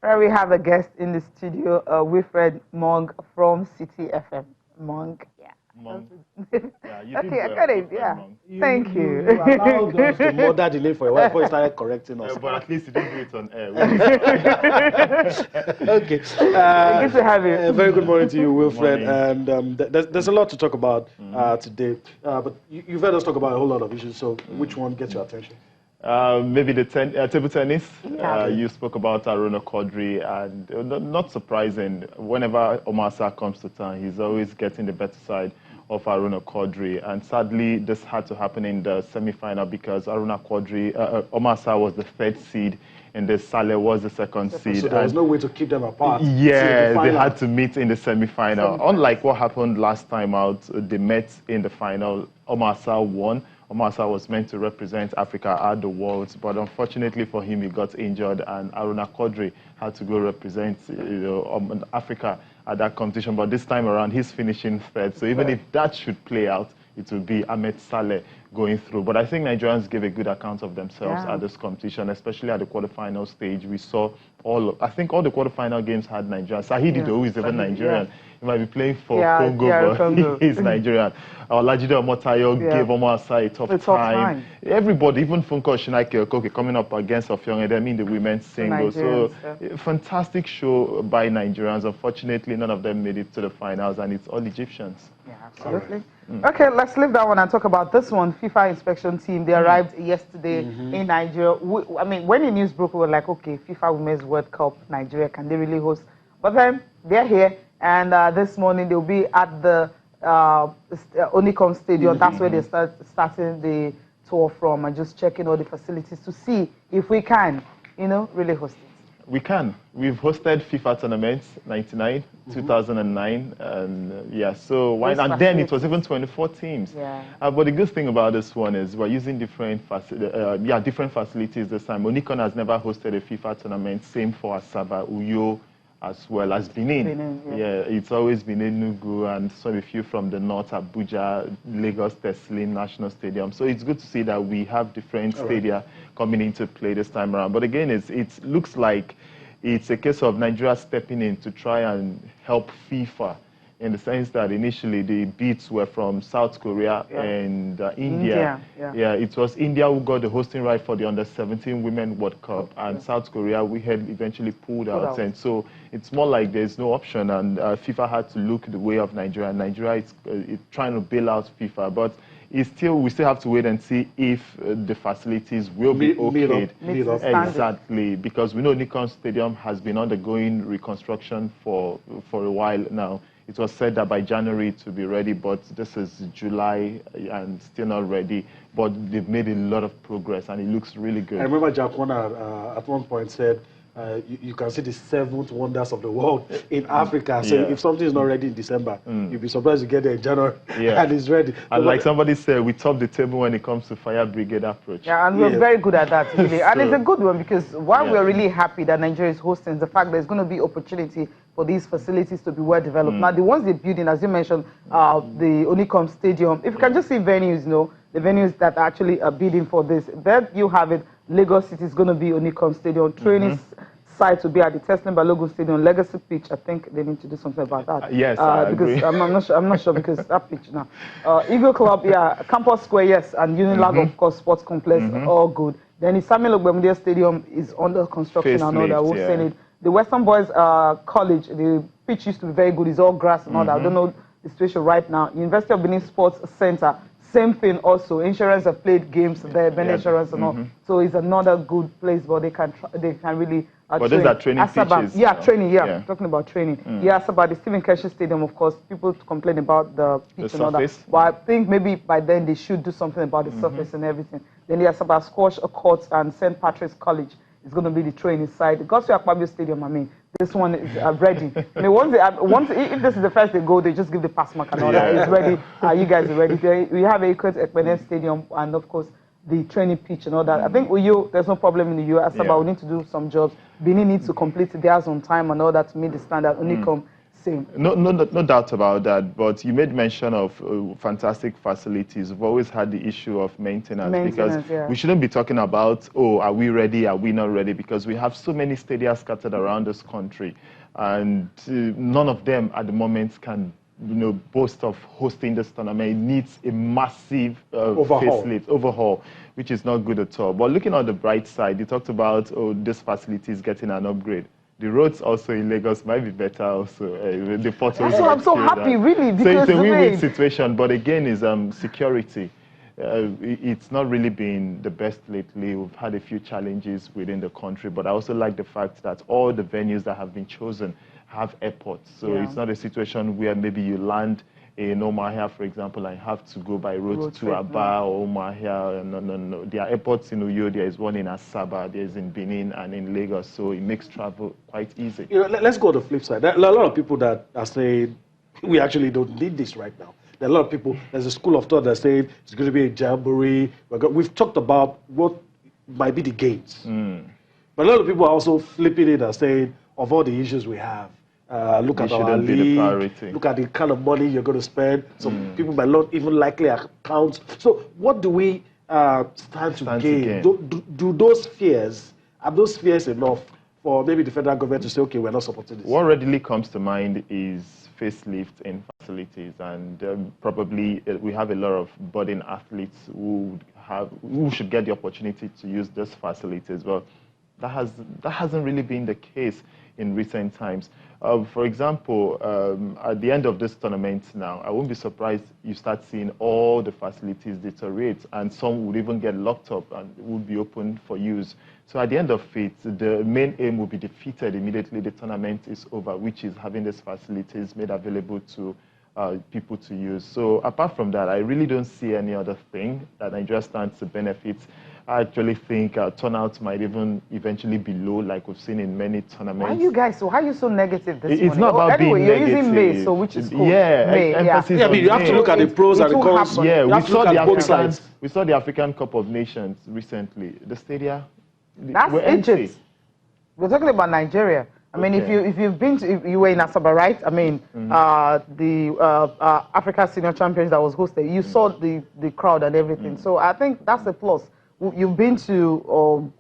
We have a guest in the studio, Wilfred Monk from City FM. Monk, yeah. Monk. Yeah, you okay, did I got well, it, yeah. Monk. Thank you. You allowed us to murder the name for a while before you started correcting us. But at least you didn't do it on air. Okay. Good to have you. Very good morning to you, Wilfred. Morning. And there's a lot to talk about today. But you've heard us talk about a whole lot of issues, so which one gets your attention? Maybe the table tennis. Yeah. You spoke about Aruna Quadri, and not surprising, whenever Omar Sarr comes to town, he's always getting the better side of Aruna Quadri. And sadly, this had to happen in the semi-final because Aruna Quadri, Omar Sarr was the third seed, and the Saleh was the second seed. So there was no way to keep them apart. Yeah, they had to meet in the semi-final. Unlike what happened last time out, they met in the final. Omar Sarr won. Omar Sarr was meant to represent Africa at the Worlds, but unfortunately for him, he got injured, and Aruna Quadri had to go represent Africa at that competition. But this time around, he's finishing third. So even if that should play out, it will be Ahmed Saleh going through. But I think Nigerians gave a good account of themselves at this competition, especially at the quarterfinal stage. We saw I think all the quarterfinal games had Nigerians. Sahidi, who is even Nigerian. He might be playing for Congo, but he's Nigerian. Olajide Omotayo gave Omar Sarr a tough time. Everybody, even Funko Shinaki Okoke coming up against Ofyong Edem in the women's singles. So, fantastic show by Nigerians. Unfortunately, none of them made it to the finals, and it's all Egyptians. Yeah, absolutely. Okay, let's leave that one and talk about this one. FIFA inspection team, they arrived yesterday in Nigeria. I mean, when the news broke, we were like, okay, FIFA Women's World Cup, Nigeria, can they really host? But then they're here, and this morning they'll be at the Onicom Stadium. That's where they starting the tour from, and just checking all the facilities to see if we can, really host it. We can. We've hosted FIFA tournaments, 99, 2009, and so why not? And then it was even 24 teams. Yeah. But the good thing about this one is we're using different facilities this time. Onicon has never hosted a FIFA tournament, same for Asaba, Uyo, as well as Benin. It's always been Enugu and so a few from the north, Abuja, Lagos, Teslin, National Stadium. So it's good to see that we have different stadia coming into play this time around. But again, it looks like it's a case of Nigeria stepping in to try and help FIFA, in the sense that initially the bids were from South Korea and India. It was India who got the hosting right for the Under-17 Women World Cup, and South Korea, we had eventually pulled out. And so it's more like there's no option, and FIFA had to look the way of Nigeria. Nigeria is trying to bail out FIFA, but we still have to wait and see if the facilities will be okayed. Exactly, because we know Nikon Stadium has been undergoing reconstruction for a while now. It was said that by January it will be ready, but this is July and still not ready. But they've made a lot of progress, and it looks really good. I remember Jack Warner at one point said, you can see the 7 wonders of the world in Africa. So if something is not ready in December, you'll be surprised to get there in January and it's ready. And like somebody said, we top the table when it comes to fire brigade approach. Yeah, and we're very good at that, really. And it's a good one, because while we're really happy that Nigeria is hosting, the fact there's going to be opportunity for these facilities to be well developed. Now, the ones they're building, as you mentioned, the Onicom Stadium, if you can just see venues, the venues that actually are bidding for this, there you have it. Lagos City is going to be Onicom Stadium. Training site will be at the Teslim Balogun Stadium. Legacy pitch, I think they need to do something about that. Yes, I agree. Because I'm not sure because that pitch now. Eagle Club, Campus Square, yes, and Unilag, of course, Sports Complex, all good. Then the Samuel Ogbemudia Stadium is under construction and all that. We'll send it. The Western Boys College, the pitch used to be very good. It's all grass and all that. I don't know the situation right now. University of Benin Sports Center, same thing also. Insurance have played games there, Benin Insurance and all. So it's another good place, but they can really but those are training pitches. Training, talking about training. Asaba, the Stephen Keshi Stadium, of course, people complain about the pitch and all that. But I think maybe by then they should do something about the surface and everything. Then the Asaba Squash Courts and St. Patrick's College is going to be the training side. The Gospel Akpabio Stadium, this one is ready. If this is the first they go, they just give the pass mark and all that. It's ready. You guys are ready. We have Ekot Ekpene Stadium and, of course, the training pitch and all that. I think with you, there's no problem in the US, but we need to do some jobs. Benin needs to complete theirs on time and all that to meet the standard. Unicom, same. No doubt about that. But you made mention of fantastic facilities. We've always had the issue of maintenance because we shouldn't be talking about, oh, are we ready? Are we not ready? Because we have so many stadia scattered around this country, and none of them at the moment can, boast of hosting this tournament. It needs a massive overhaul, which is not good at all. But looking on the bright side, you talked about, oh, this facility is getting an upgrade. The roads also in Lagos might be better also. I'm so happy, really, because so it's a win-win situation. But again, is security. It's not really been the best lately. We've had a few challenges within the country, but I also like the fact that all the venues that have been chosen have airports. So it's not a situation where maybe you land in Omahia, for example, and have to go by road to Aba or Omahia. No. There are airports in Uyo, there is one in Asaba, there is in Benin and in Lagos, so it makes travel quite easy. Let's go to the flip side. There are a lot of people that are saying, we actually don't need this right now. There are a lot of people, there's a school of thought that saying it's going to be a jamboree. We've talked about what might be the gains. But a lot of people are also flipping it and saying, of all the issues we have, look at our league, look at the kind of money you're going to spend. Some people might not even likely account. So what do we stand to gain? Do those fears, are those fears enough for maybe the federal government to say, okay, we're not supporting this? What readily comes to mind is facelift in facilities, and probably we have a lot of budding athletes who should get the opportunity to use these facilities. But that hasn't really been the case in recent times. For example, at the end of this tournament now, I won't be surprised you start seeing all the facilities deteriorate, and some would even get locked up and would be open for use. So at the end of it, the main aim will be defeated immediately the tournament is over, which is having these facilities made available to people to use. So apart from that, I really don't see any other thing that Nigeria stands to benefit. I actually think turnout might even eventually be low, like we've seen in many tournaments. Why are you so negative this morning? It's not about being negative. You're using May, so which is cool. Yeah, but you have to look at the pros and the cons. Yeah, we saw the African Cup of Nations recently. The stadia were empty. We're talking about Nigeria. I mean, if you've been to, if you were in Asaba, right? I mean, the Africa Senior Champions that was hosted, you saw the crowd and everything. So I think that's a plus. You've been to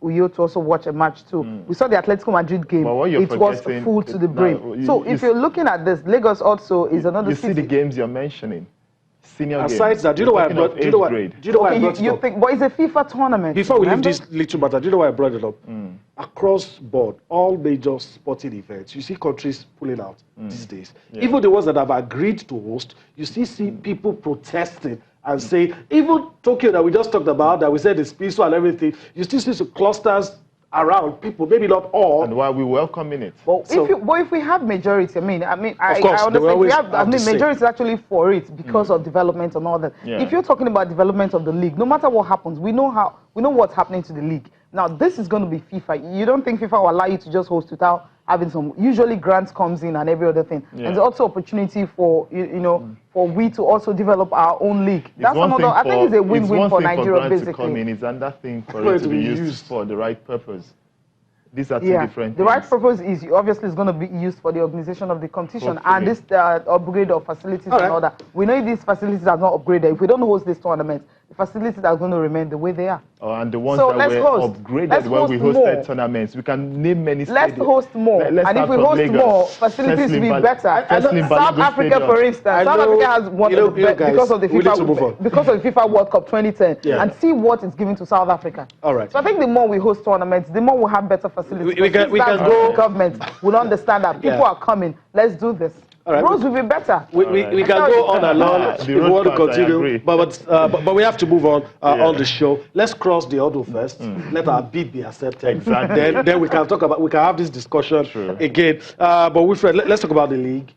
Uyo to also watch a match too. We saw the Atletico Madrid game. It was full to the brim. So if you're looking at this, Lagos also is another city. You see the games you're mentioning. Senior Aside games. that, do you know why I brought it up? But it's a FIFA tournament. Before we leave this little matter, do you know why I brought it up? Across board, all major sporting events, you see countries pulling out these days. Even the ones that have agreed to host, you still see people protesting and say, even Tokyo that we just talked about, that we said is peaceful and everything, you still see some clusters around people, maybe not all. And why we welcoming it? Well, if we have majority, I understand. Majority is actually for it because of development and all that. If you're talking about development of the league, no matter what happens, we know what's happening to the league. Now, this is going to be FIFA. You don't think FIFA will allow you to just host without having some, usually grants comes in and every other thing. And there's also opportunity for, for we to also develop our own league. That's another, I think it's a win-win for Nigeria, basically. Come in, it's another thing for it to be used for the right purpose. These are two different things. The right purpose is obviously is going to be used for the organization of the competition and this upgrade of facilities and all that. We know if these facilities are not upgraded, if we don't host this tournament, the facilities are going to remain the way they are. And the ones that were upgraded when we hosted tournaments, we can name many stadiums. Let's host more. And if we host more, facilities will be better. South Africa, for instance, South Africa has won because of the FIFA World Cup 2010. And see what it's giving to South Africa. All right. So I think the more we host tournaments, the more we'll have better facilities. We can go. Government will understand that people are coming. Let's do this. Right. Roads will be better. We can go on and on if we want to continue, but we have to move on the show. Let's cross the hurdle first. Let our bid be accepted. Exactly. Then we can talk about. We can have this discussion again. But Wilfred, let's talk about the league.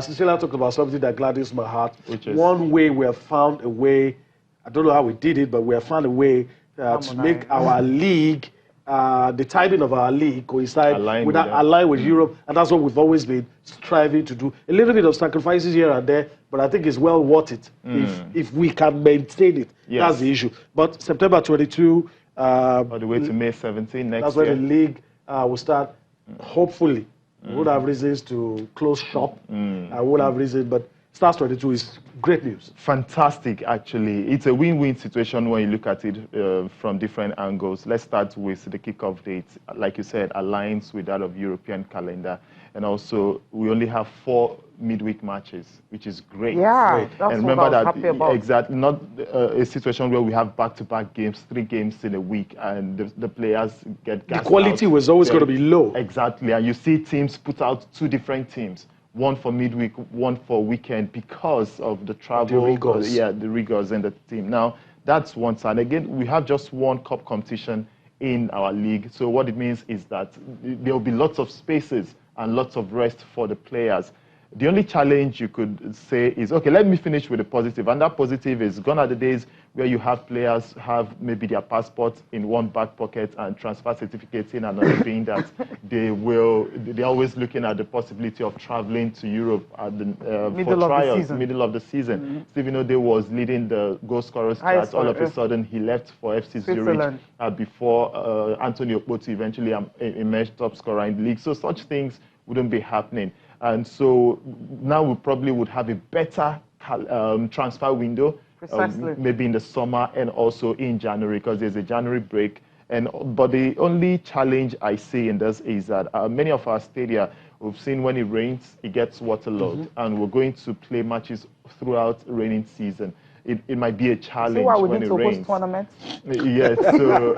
Cecilia talked about something that gladdens my heart. Which is one way we have found a way. I don't know how we did it, but we have found a way to make our league. The timing of our league coincide align with Europe, and that's what we've always been striving to do. A little bit of sacrifices here and there, but I think it's well worth it if we can maintain it. That's the issue. But September 22, all the way to May 17 next year. That's when the league will start, hopefully. I would have reasons to close shop. I would have reasons, but Stars 22 is great news. Fantastic, actually. It's a win-win situation when you look at it from different angles. Let's start with the kickoff date. Like you said, aligns with that of European calendar. And also, we only have 4 midweek matches, which is great. Yeah, great. that's and what remember I was happy about. Exactly, not a situation where we have back-to-back games, 3 games in a week, and the players get gassed out. The quality was always going to be low. Exactly, and you see teams put out 2 different teams. One for midweek, one for weekend, because of the travel, the rigors. the rigors in the team. Now, that's one side. Again, we have just one cup competition in our league. So what it means is that there will be lots of spaces and lots of rest for the players. The only challenge you could say is, okay, let me finish with the positive. And that positive is gone are the days where you have players have maybe their passports in one back pocket and transfer certificates in another, being that they're always looking at the possibility of traveling to Europe at the, for trials, middle of the season. Stephen Ode was leading the goal scorers chart. All of a sudden, he left for FC Zurich before Antonio Okpoti eventually emerged top scorer in the league. So such things wouldn't be happening. And so now we probably would have a better transfer window, maybe in the summer and also in January, because there's a January break. But the only challenge I see in this is that many of our stadia, we've seen when it rains, it gets waterlogged, and we're going to play matches throughout raining season. It might be a challenge when it rains. Yes, so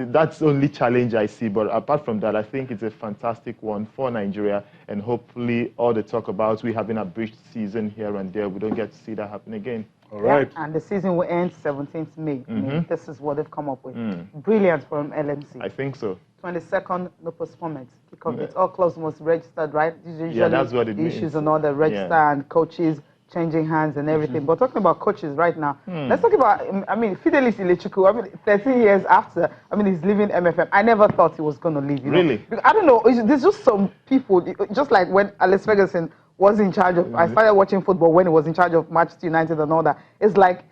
that's the only challenge I see. But apart from that, I think it's a fantastic one for Nigeria. And hopefully all the talk about we having a bridge season here and there, we don't get to see that happen again. All right. Yeah, and the season will end 17th May. I mean, this is what they've come up with. Brilliant from LMC. I think so. 22nd, no postponement. It's all clubs must registered, right? Usually that's what it means. Issues and all the register and coaches changing hands and everything. But talking about coaches right now, let's talk about, I mean, Fidelis Ilechukwu, I mean, 13 years after, I mean, he's leaving MFM. I never thought he was going to leave. You know? Because, I don't know, there's just some people, just like when Alex Ferguson was in charge of, I started watching football when he was in charge of Manchester United and all that. It's like,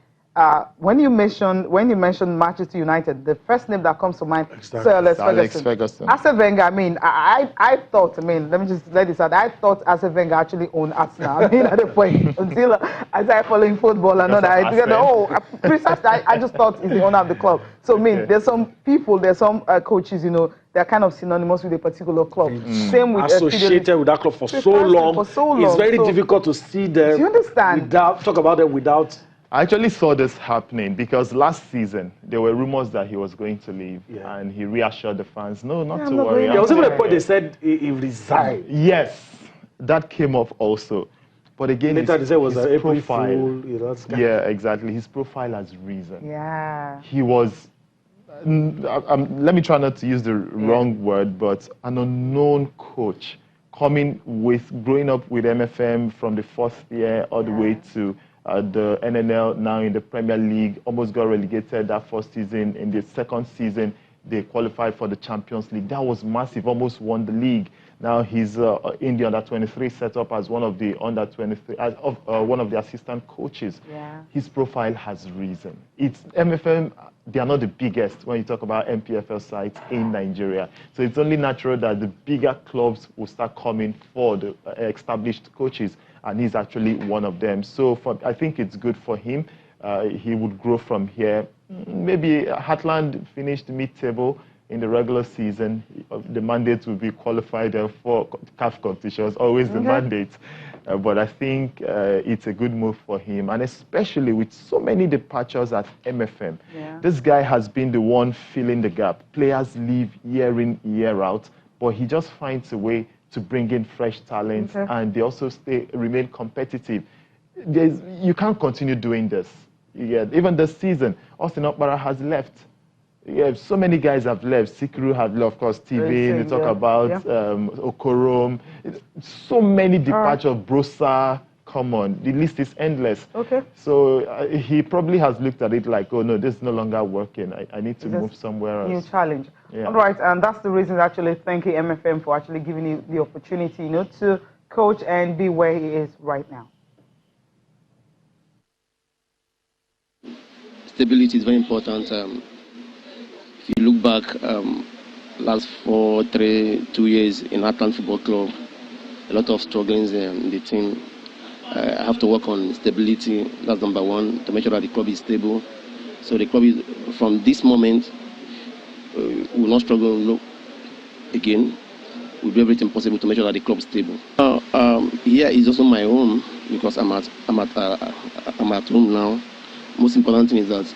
when you mention Manchester United, the first name that comes to mind is Sir Alex Ferguson. Arsene Wenger, I mean, I thought, I mean, let me just let this out. I thought Arsene Wenger actually owned Arsenal. I mean, at the point until I started following football and all that. Precisely, I just thought he's the owner of the club. So, I mean, there's some people, there's some coaches, you know, they're kind of synonymous with a particular club. Same with associated with that club for so long. It's very difficult to see them. Do you understand? Talk about them without. I actually saw this happening because last season there were rumors that he was going to leave, and he reassured the fans, no, not to worry. There was even a point they said he resigned. Yes, that came up also. But again, later they said it was an April profile. Fool, you know, yeah, exactly. His profile has risen. Yeah. He was, let me try not to use the wrong word, but an unknown coach growing up with MFM from the 4th year all the way to the NNL, now in the Premier League, almost got relegated that first season. In the second season, they qualified for the Champions League. That was massive, almost won the league. Now he's in the under-23 setup as one of the under-23, one of the assistant coaches. Yeah. His profile has risen. It's MFM, they are not the biggest when you talk about MPFL sites in Nigeria. So it's only natural that the bigger clubs will start coming for the established coaches, and he's actually one of them. So I think it's good for him. He would grow from here. Maybe Heartland finished mid-table in the regular season. The mandate will be qualified for CAF competitions, always the mandate. But I think it's a good move for him, and especially with so many departures at MFM. Yeah. This guy has been the one filling the gap. Players leave year in, year out, but he just finds a way to bring in fresh talent, and they also remain competitive. You can't continue doing this. Even this season, Austin Okpara has left. So many guys have left. Sikiru have left, of course, TV, they talk about Okorom. So many departures, Brosa, come on. The list is endless. So he probably has looked at it like, oh no, this is no longer working. I need to move somewhere else. New challenge. All right, and that's the reason actually thanking MFM for actually giving you the opportunity, you know, to coach and be where he is right now. Stability is very important. If you look back, last 2 years in Heartland Football Club. A lot of strugglings in the team. I have to work on stability. That's number one, to make sure that the club is stable. So the club is, from this moment, will not struggle again. We'll do everything possible to make sure that the club is stable. Here is also my home because I'm at home now. Most important thing is that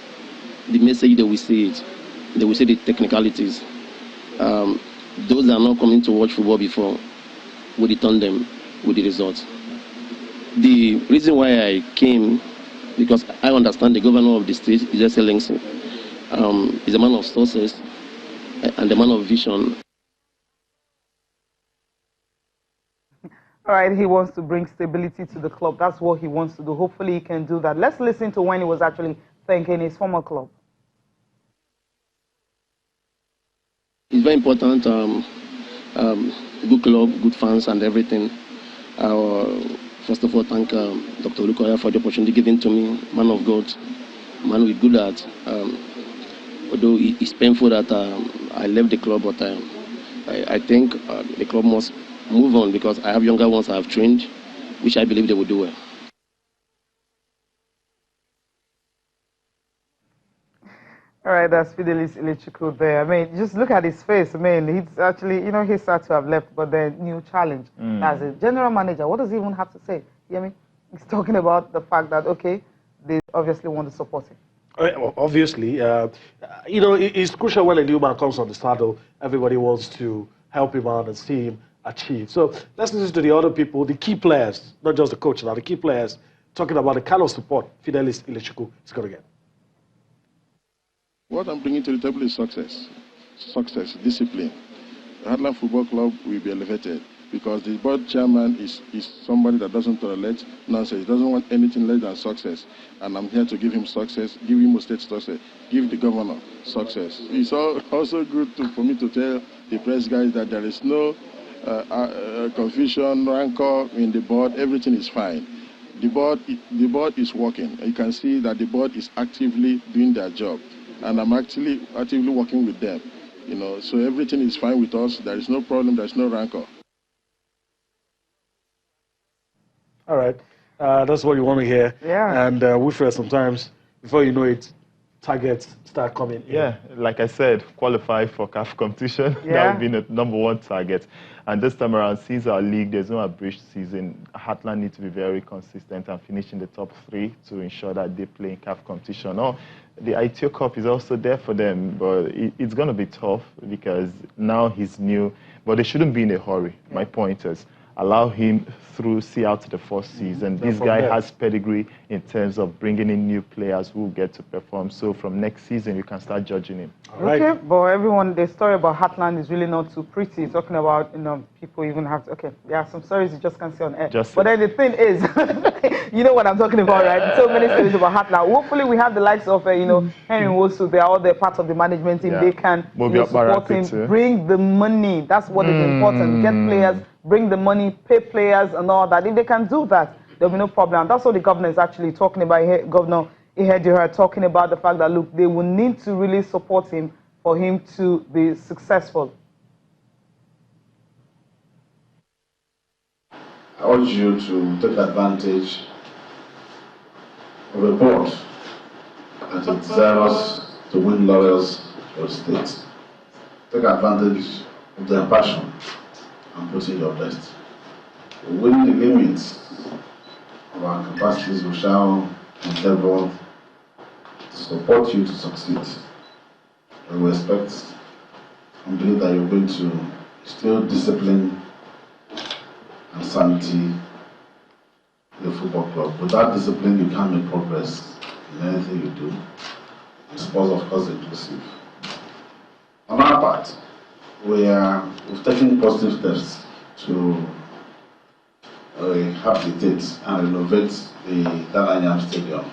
the message they will say it. They will say the technicalities. Those that are not coming to watch football before, we return them with the results. The reason why I came, because I understand the governor of the state, His Excellency, is a man of success and a man of vision. All right, he wants to bring stability to the club. That's what he wants to do. Hopefully he can do that. Let's listen to when he was actually thanking his former club. It's very important, good club, good fans and everything. First of all, thank Dr. Olukoya for the opportunity given to me, man of God, man with good heart. Although it's painful that I left the club, but I think the club must move on because I have younger ones I have trained, which I believe they will do well. All right, that's Fidelis Ilechukwu there. I mean, just look at his face. I mean, he's actually, you know, he's sad to have left, but then new challenge. As a general manager, what does he even have to say? You know what I mean? He's talking about the fact that, okay, they obviously want to support him. Obviously, you know, it's crucial when a new man comes on the saddle. Everybody wants to help him out and see him achieve. So let's listen to the other people, the key players, not just the coach now, the key players, talking about the kind of support Fidelis Ilechukwu is going to get. What I'm bringing to the table is success, discipline. The Heartland Football Club will be elevated because the board chairman is somebody that doesn't tolerate nonsense. He doesn't want anything less than success. And I'm here to give him success, give him a state success, give the governor success. It's also good for me to tell the press guys that there is no confusion, rancor in the board. Everything is fine. The board is working. You can see that the board is actively doing their job. And I'm actively working with them, you know. So everything is fine with us. There is no problem. There is no rancor. All right, that's what you want to hear. Yeah. And Wilfred, sometimes before you know it, targets start coming in. Yeah, like I said, qualify for CAF competition. Yeah. That would be the #1 target. And this time around, since our league, there's no abridged season, Heartland need to be very consistent and finish in the top 3 to ensure that they play in CAF competition. Or the ITO Cup is also there for them, but it's going to be tough because now he's new. But they shouldn't be in a hurry. Yeah. My point is, allow him see out the first season. This guy has pedigree in terms of bringing in new players who get to perform. So from next season, you can start judging him. Right. Okay, but everyone, the story about Heartland is really not too pretty. Talking about, you know, people even have to, okay, there are some stories you just can't see on air. But then the thing is, you know what I'm talking about, right? So many stories about Heartland. Hopefully we have the likes of, you know, Henry Wosu. They are all the part of the management team. Yeah. They can support him, bring the money. That's what is important. Get players, bring the money, pay players and all that. If they can do that, there'll be no problem. That's what the governor is actually talking about. Governor Ihedioha talking about the fact that, look, they will need to really support him for him to be successful. I urge you to take advantage of a board that is desirous to win laurels for the state. Take advantage of their passion and put in your best. Within the limits of our capacities, we shall endeavor to support you to succeed. We expect and believe that you're going to instill discipline and sanity in the football club. Without discipline, you can't make progress in anything you do. And sports, of course, inclusive. On our part, we've taken positive steps to rehabilitate and renovate the Dananyam Stadium.